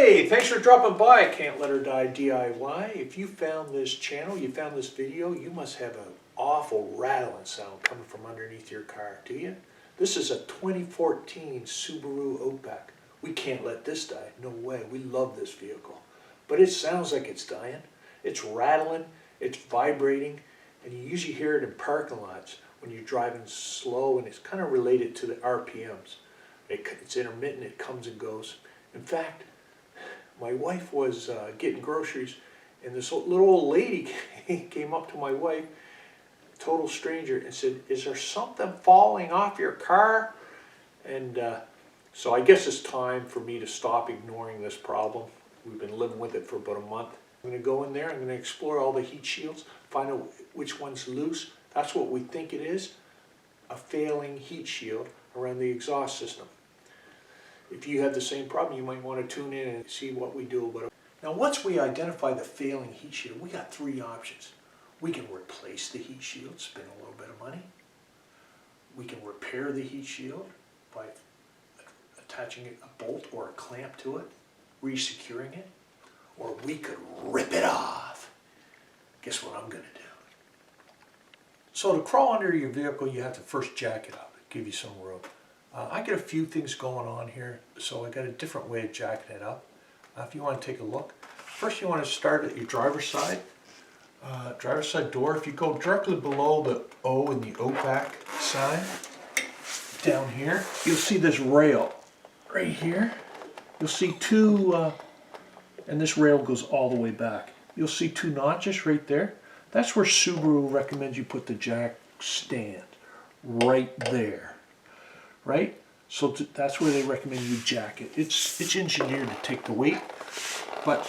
Hey, thanks for dropping by. I Can't Let Her Die DIY. If you found this channel, you found this video, you must have an awful rattling sound coming from underneath your car, do you? This is a 2014 Subaru Outback. We can't let this die. No way. We love this vehicle. But it sounds like it's dying. It's rattling, it's vibrating, and you usually hear it in parking lots when you're driving slow, and it's kind of related to the RPMs. It's intermittent, it comes and goes. In fact, my wife was getting groceries, and this little old lady came up to my wife, total stranger, and said, "Is there something falling off your car?" And so I guess it's time for me to stop ignoring this problem. We've been living with it for about a month. I'm going to go in there, I'm going to explore all the heat shields, find out which one's loose. That's what we think it is, a failing heat shield around the exhaust system. If you have the same problem, you might want to tune in and see what we do about it. Now, once we identify the failing heat shield, we got three options. We can replace the heat shield, spend a little bit of money. We can repair the heat shield by attaching a bolt or a clamp to it, re-securing it, or we could rip it off. Guess what I'm going to do? So to crawl under your vehicle, you have to first jack it up, give you some room. I got a few things going on here, so I got a different way of jacking it up. If you want to take a look, first you want to start at your driver's side door. If you go directly below the O in the Outback sign, down here, you'll see this rail right here. You'll see two, and this rail goes all the way back. You'll see two notches right there. That's where Subaru recommends you put the jack stand, right there. Right? So that's where they recommend you jack it. It's engineered to take the weight, but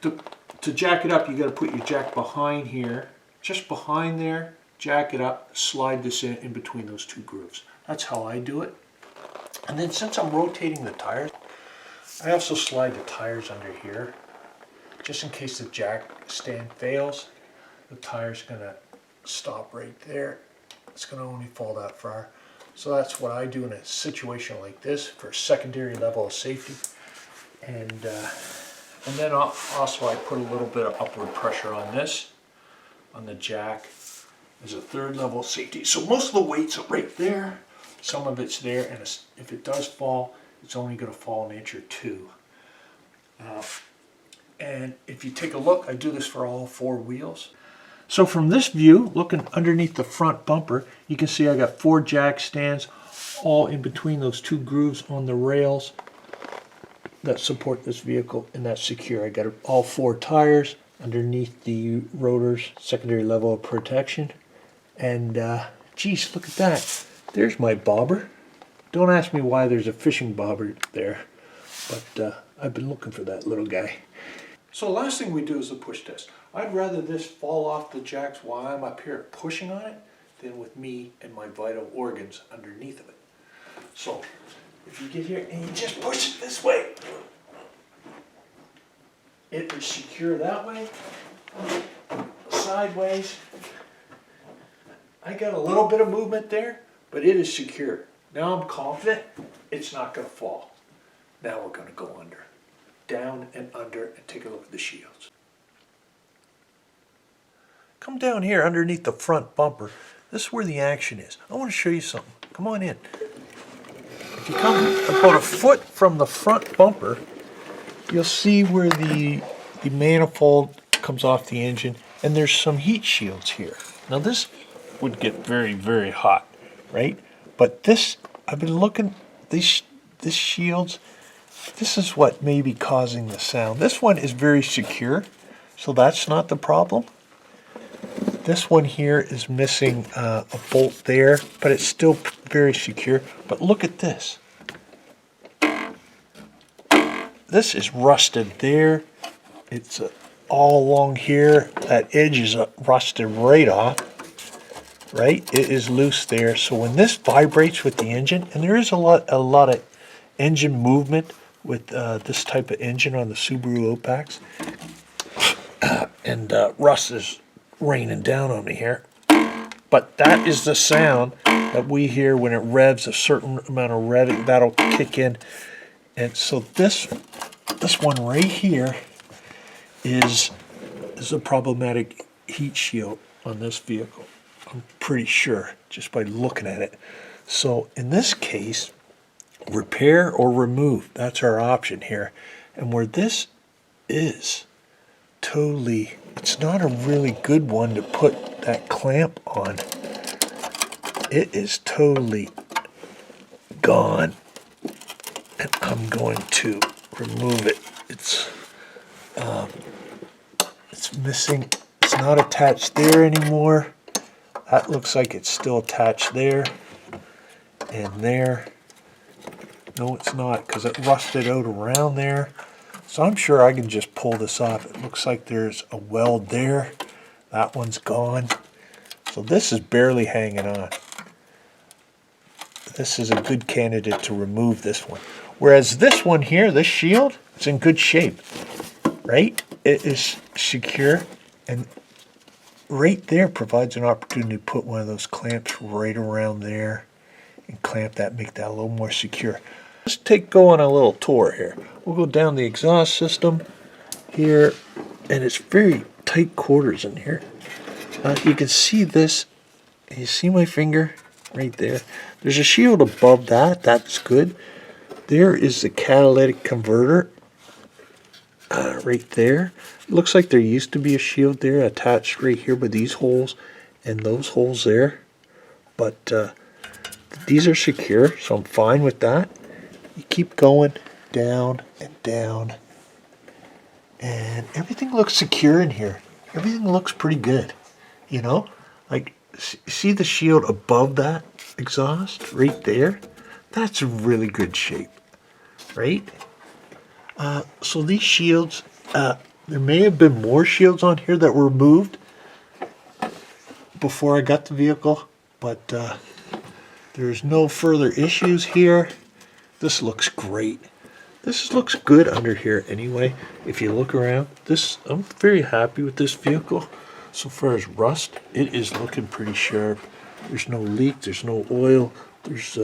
to jack it up, you got to put your jack behind here, just behind there, jack it up, slide this in between those two grooves. That's how I do it. And then since I'm rotating the tires, I also slide the tires under here, just in case the jack stand fails. The tire's going to stop right there. It's going to only fall that far. So that's what I do in a situation like this for a secondary level of safety. And then also I put a little bit of upward pressure on this, on the jack, as a third level of safety. So most of the weight's right there, some of it's there, and if it does fall, it's only going to fall an inch or two. And if you take a look, I do this for all four wheels. So from this view, looking underneath the front bumper, you can see I got four jack stands all in between those two grooves on the rails that support this vehicle, and that's secure. I got all four tires underneath the rotors, secondary level of protection. And geez, look at that. There's my bobber. Don't ask me why there's a fishing bobber there, but I've been looking for that little guy. So the last thing we do is the push test. I'd rather this fall off the jacks while I'm up here pushing on it than with me and my vital organs underneath of it. So if you get here and you just push it this way, it is secure that way, sideways. I got a little bit of movement there, but it is secure. Now I'm confident it's not going to fall. Now we're going to go under. Down and under, and take a look at the shields. Come down here underneath the front bumper. This is where the action is. I want to show you something. Come on in. If you come about a foot from the front bumper, you'll see where the manifold comes off the engine, and there's some heat shields here. Now this would get very, very hot, right? But this, I've been looking, this shields, this is what may be causing the sound. This one is very secure, so that's not the problem. This one here is missing a bolt there, but it's still very secure. But look at this. This is rusted there. It's all along here. That edge is rusted right off. Right? It is loose there. So when this vibrates with the engine, and there is a lot of engine movement with this type of engine on the Subaru Outbacks, and rust is raining down on me here. But that is the sound that we hear when it revs a certain amount of revving. That'll kick in. And so this This one right here is a problematic heat shield on this vehicle. I'm pretty sure just by looking at it. So in this case, repair or remove, that's our option here. And where this is totally, it's not a really good one to put that clamp on. It is totally gone, and I'm going to remove it. It's missing. It's not attached there anymore. That looks like it's still attached there and there. No, it's not, because it rusted out around there. So I'm sure I can just pull this off. It looks like there's a weld there. That one's gone. So this is barely hanging on. This is a good candidate to remove this one. Whereas this one here, this shield, it's in good shape, right? It is secure, and right there provides an opportunity to put one of those clamps right around there and clamp that, make that a little more secure. Let's go on a little tour here. We'll go down the exhaust system here, and it's very tight quarters in here. You can see this. You see my finger right there? There's a shield above that. That's good. There is the catalytic converter right there. It looks like there used to be a shield there attached right here by these holes and those holes there. But these are secure, so I'm fine with that. You keep going down and down, and everything looks secure in here. Everything looks pretty good, you know? Like, see the shield above that exhaust right there? That's in really good shape, right? So these shields, there may have been more shields on here that were removed before I got the vehicle, but there's no further issues here. This looks great. This looks good under here anyway. If you look around, I'm very happy with this vehicle. So far as rust, it is looking pretty sharp. There's no leak, there's no oil. It's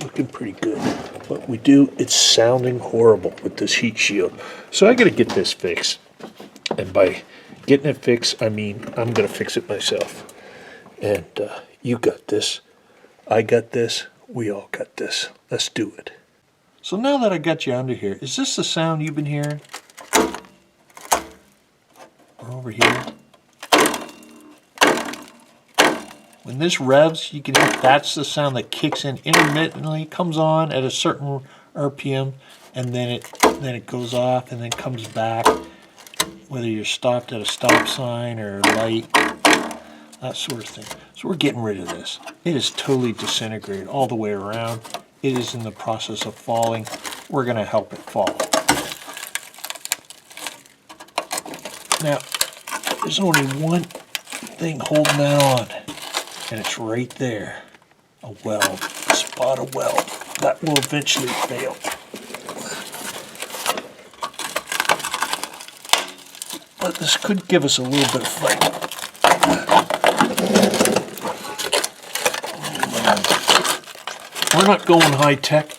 looking pretty good. But it's sounding horrible with this heat shield. So I gotta get this fixed. And by getting it fixed, I mean I'm gonna fix it myself. And you got this. I got this. We all got this. Let's do it. So now that I got you under here, is this the sound you've been hearing? Or over here? When this revs, you can hear that's the sound that kicks in intermittently, comes on at a certain RPM, and then it goes off and then comes back, whether you're stopped at a stop sign or light, that sort of thing. So we're getting rid of this. It is totally disintegrated all the way around. It is in the process of falling. We're going to help it fall. Now, there's only one thing holding that on, and it's right there. A weld, a spot of weld. That will eventually fail. But this could give us a little bit of fight. We're not going high tech.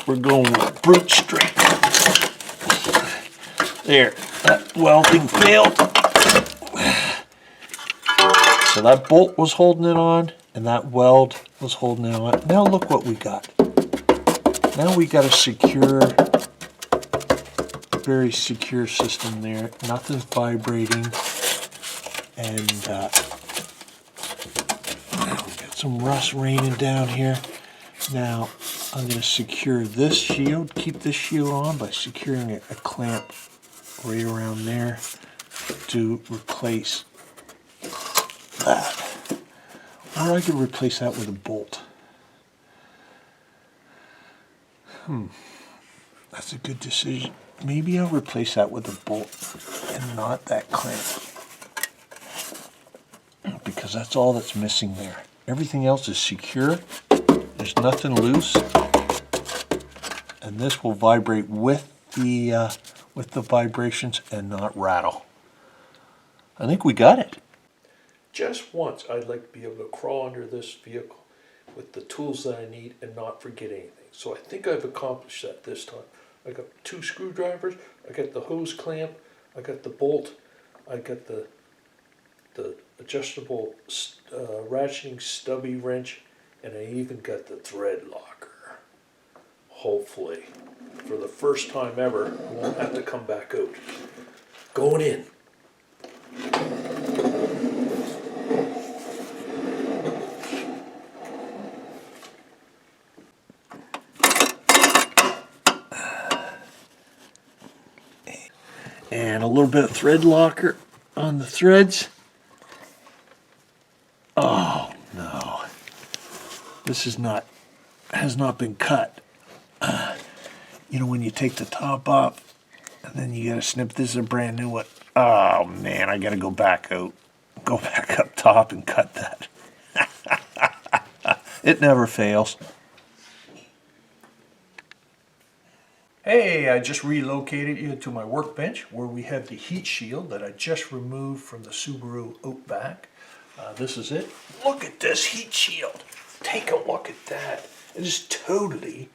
We're going with brute strength. There, that welding failed. So that bolt was holding it on, and that weld was holding it on. Now look what we got. Now we got a secure, very secure system there. Nothing's vibrating, and we got some rust raining down here. Now I'm going to secure this shield, keep this shield on by securing a clamp right around there to replace that. Or I could replace that with a bolt. That's a good decision. Maybe I'll replace that with a bolt and not that clamp, because that's all that's missing there. Everything else is secure. There's nothing loose, and this will vibrate with the vibrations and not rattle. I think we got it. Just once, I'd like to be able to crawl under this vehicle with the tools that I need and not forget anything. So I think I've accomplished that this time. I got 2 screwdrivers, I got the hose clamp, I got the bolt, I got the adjustable ratcheting stubby wrench, and I even got the thread locker. Hopefully, for the first time ever, I won't have to come back out. Going in. And a little bit of thread locker on the threads. Oh no, this has not been cut. You know, when you take the top off and then you gotta snip, this is a brand new one. Oh man, I gotta go back out, go back up top and cut that. It never fails. Hey, I just relocated you to my workbench where we have the heat shield that I just removed from the Subaru Outback. This is it. Look at this heat shield. Take a look at that. It is totally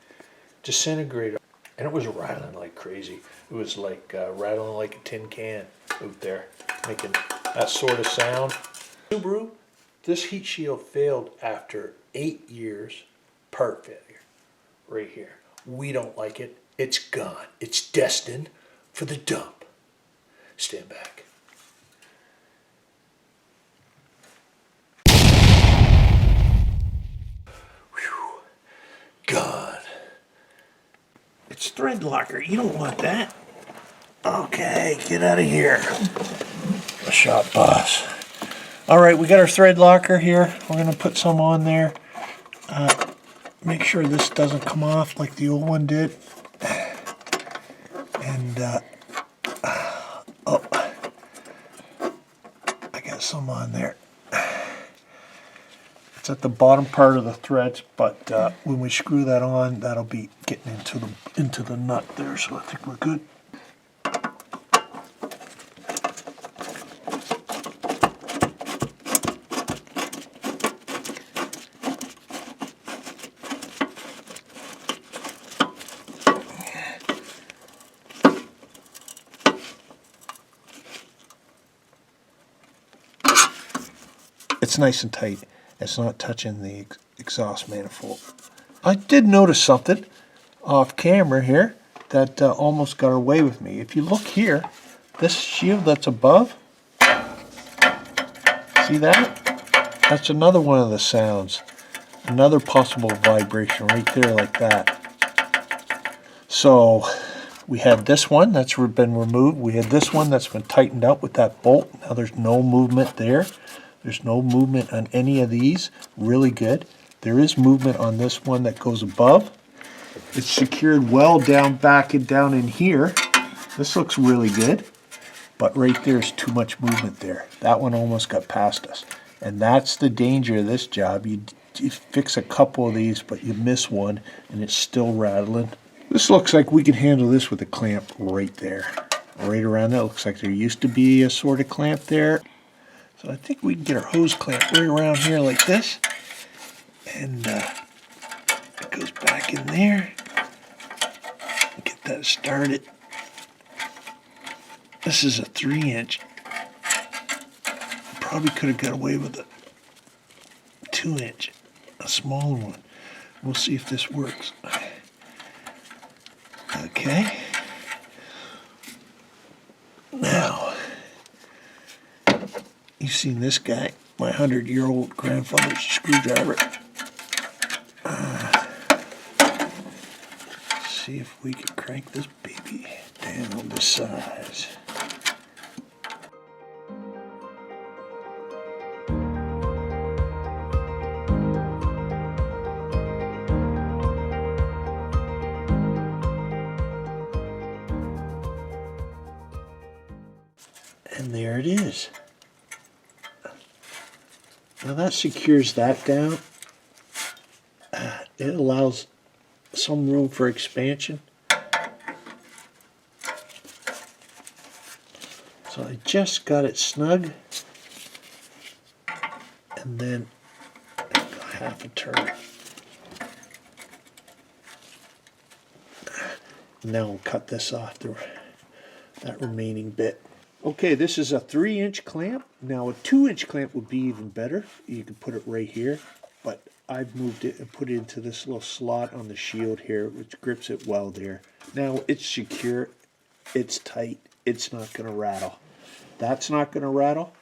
disintegrated. And it was rattling like crazy. It was like rattling like a tin can out there, making that sort of sound. Subaru, this heat shield failed after 8 years, part failure, right here. We don't like it. It's gone. It's destined for the dump. Stand back. Whew. Gone. It's thread locker. You don't want that. Okay, get out of here. A shop boss. All right, we got our thread locker here. We're going to put some on there. Make sure this doesn't come off like the old one did. And, oh, I got some on there. It's at the bottom part of the threads, but when we screw that on, that'll be getting into the nut there, so I think we're good. It's nice and tight. It's not touching the exhaust manifold. I did notice something off camera here that almost got away with me. If you look here, this shield that's above, see that? That's another one of the sounds. Another possible vibration right there like that. So we had this one that's been removed. We had this one that's been tightened up with that bolt. Now there's no movement there. There's no movement on any of these. Really good. There is movement on this one that goes above. It's secured well down back and down in here. This looks really good. But right there's too much movement there. That one almost got past us. And that's the danger of this job. You fix a couple of these, but you miss one, and it's still rattling. This looks like we can handle this with a clamp right there. Right around there. Looks like there used to be a sort of clamp there. So I think we can get our hose clamp right around here like this. And it goes back in there. Get that started. This is a 3-inch. Probably could have got away with a 2-inch, a smaller one. We'll see if this works. Okay. Now, you've seen this guy, my 100-year-old grandfather's screwdriver. See if we can crank this baby down to size. And there it is. Now that secures that down. It allows some room for expansion. So I just got it snug. And then half a turn. Now we'll cut this off, that remaining bit. Okay, this is a 3-inch clamp. Now a 2-inch clamp would be even better. You can put it right here, but I've moved it and put it into this little slot on the shield here, which grips it well there. Now it's secure, it's tight, it's not going to rattle. That's not going to rattle,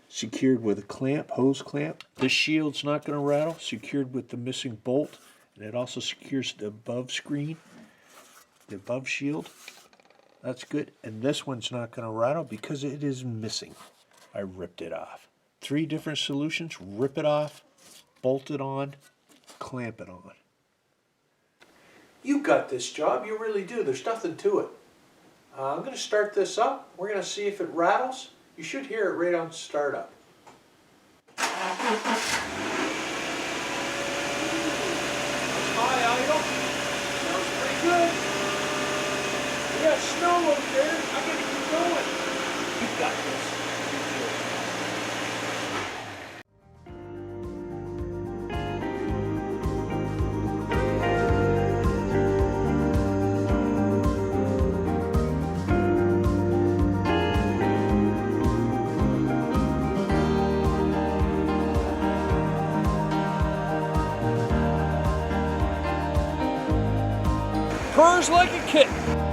secured with a clamp, hose clamp. This shield's not going to rattle, secured with the missing bolt, and it also secures the above screen, the above shield. That's good. And this one's not going to rattle because it is missing. I ripped it off. 3 different solutions: rip it off, bolt it on, clamp it on. You got this job, you really do. There's nothing to it. I'm going to start this up. We're going to see if it rattles. You should hear it right on startup. That's high idle. Sounds pretty good. We got snow over there. I gotta keep going. You got this. Purrs like a kitten.